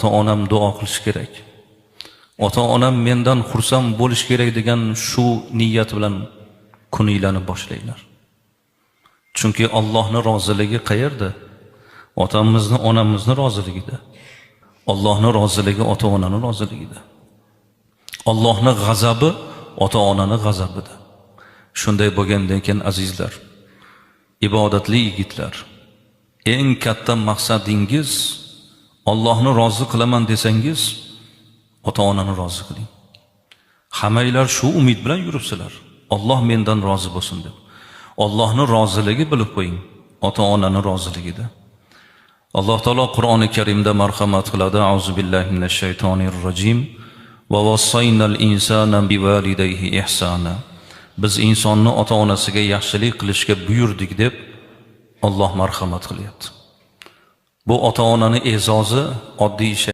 ota-onam duo qilish kerak. Ota-onam mendan xursand bo'lish kerak degan shu niyat bilan kuninglarni boshlanglar. Chunki Allohning roziligi qayerda? Otamizni, onamizni roziligida. Allohning roziligi ota-onaning roziligida. Allohning g'azabi ota-onaning g'azabida. Shunday bo'lgandan keyin azizlar, ibodatli yigitlar, eng katta maqsadingiz Allohni rozi qilaman desangiz, ota-onani rozi qiling. Hammanglar shu umid bilan yuribsizlar. Alloh mendan rozi bo'lsin deb. Allohning roziligi bilib qo'ying, ota-onani roziligida. Alloh taolo Qur'oni Karimda marhamat qiladi. Auzu billahi minash shaytonir rojim. Va vassaynal insana bivalidayhi ihsana. Biz insonni ota-onasiga yaxshilik qilishga buyurdik deb Alloh marhamat qilyapti. Bu ota-onaning e'zozi oddiy ish